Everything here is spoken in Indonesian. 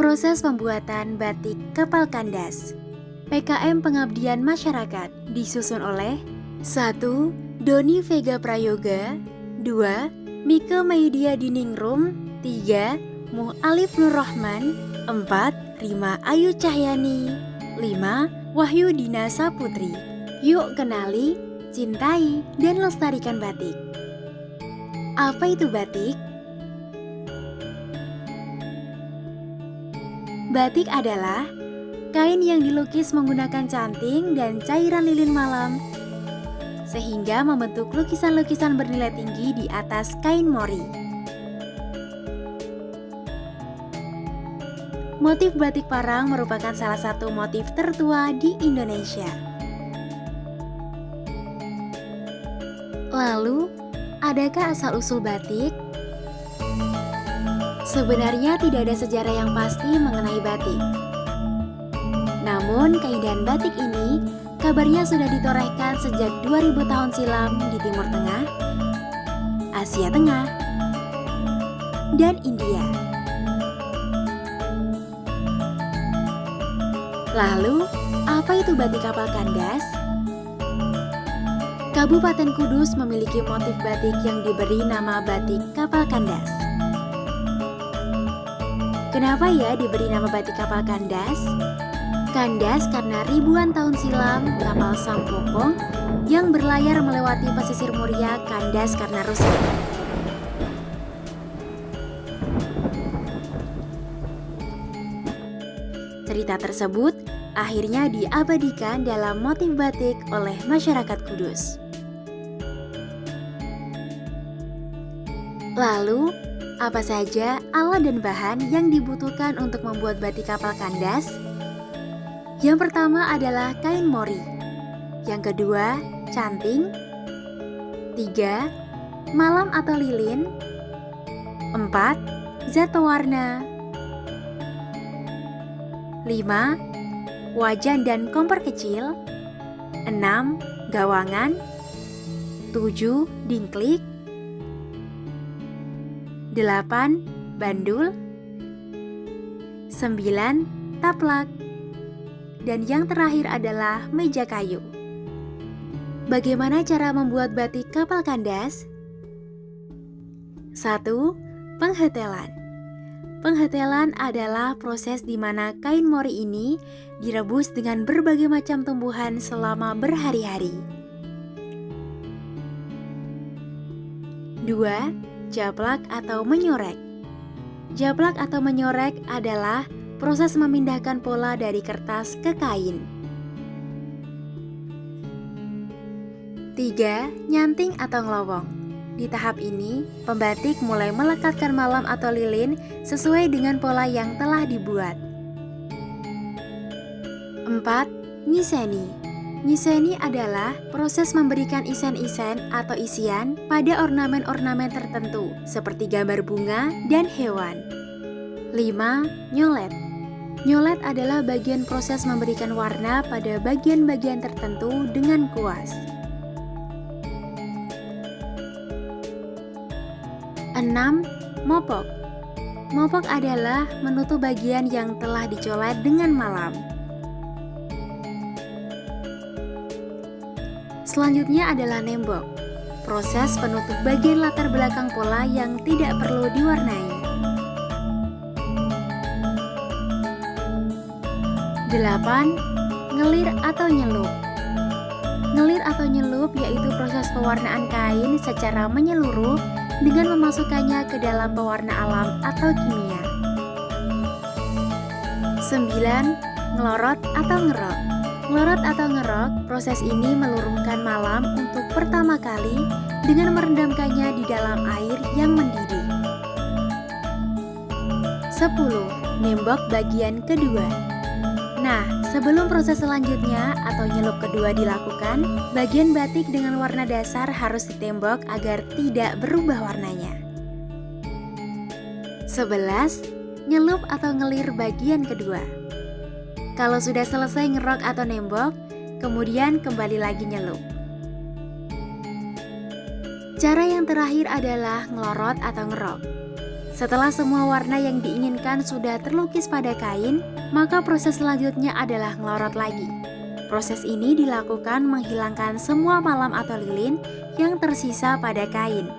Proses pembuatan batik kapal kandas. PKM Pengabdian Masyarakat disusun oleh 1. Doni Vega Prayoga, 2. Mika Mayudia Diningrum, 3. Muh Alif Nur Rahman, 4. Rima Ayu Cahyani, 5. Wahyu Dina Saputri. Yuk kenali, cintai, dan lestarikan batik. Apa itu batik? Batik adalah kain yang dilukis menggunakan canting dan cairan lilin malam sehingga membentuk lukisan-lukisan bernilai tinggi di atas kain mori. Motif batik parang merupakan salah satu motif tertua di Indonesia. Lalu, adakah asal-usul batik? Sebenarnya tidak ada sejarah yang pasti mengenai batik. Namun, keindahan batik ini kabarnya sudah ditorehkan sejak 2000 tahun silam di Timur Tengah, Asia Tengah, dan India. Lalu, apa itu batik kapal kandas? Kabupaten Kudus memiliki motif batik yang diberi nama batik kapal kandas. Kenapa ya diberi nama batik kapal kandas? Kandas karena ribuan tahun silam kapal Sampokong yang berlayar melewati pesisir Muria kandas karena rusak. Cerita tersebut akhirnya diabadikan dalam motif batik oleh masyarakat Kudus. Lalu, apa saja alat dan bahan yang dibutuhkan untuk membuat batik kapal kandas? Yang pertama adalah kain mori. Yang kedua, canting. 3. Malam atau lilin. 4. Zat pewarna. 5. Wajan dan kompor kecil. 6. Gawangan. 7. Dingklik. 8. Bandul. 9. Taplak. Dan yang terakhir adalah meja kayu. Bagaimana cara membuat batik kapal kandas? 1. Penghetelan. Penghetelan adalah proses di mana kain mori ini direbus dengan berbagai macam tumbuhan selama berhari-hari. 2. Japlak atau menyorek. Japlak atau menyorek adalah proses memindahkan pola dari kertas ke kain. 3. Nyanting atau ngelowong. Di tahap ini, pembatik mulai melekatkan malam atau lilin sesuai dengan pola yang telah dibuat. 4. Nyiseni. Nyiseni adalah proses memberikan isen-isen atau isian pada ornamen-ornamen tertentu seperti gambar bunga dan hewan. 5. Nyolet. Nyolet adalah bagian proses memberikan warna pada bagian-bagian tertentu dengan kuas. 6. Mopok. Mopok adalah menutup bagian yang telah dicolet dengan malam. Selanjutnya adalah nembok, proses penutup bagian latar belakang pola yang tidak perlu diwarnai. 8. Ngelir atau nyelup. Ngelir atau nyelup yaitu proses pewarnaan kain secara menyeluruh dengan memasukkannya ke dalam pewarna alam atau kimia. 9. Ngelorot atau ngerok. Ngelorot atau ngerok, proses ini meluruhkan malam untuk pertama kali dengan merendamkannya di dalam air yang mendidih. 10. Nembok bagian kedua. Nah, sebelum proses selanjutnya atau nyelup kedua dilakukan, bagian batik dengan warna dasar harus ditembok agar tidak berubah warnanya. 11. Nyelup atau ngelir bagian kedua. Kalau sudah selesai ngerok atau nembok, kemudian kembali lagi nyelup. Cara yang terakhir adalah ngelorot atau ngerok. Setelah semua warna yang diinginkan sudah terlukis pada kain, maka proses selanjutnya adalah ngelorot lagi. Proses ini dilakukan menghilangkan semua malam atau lilin yang tersisa pada kain.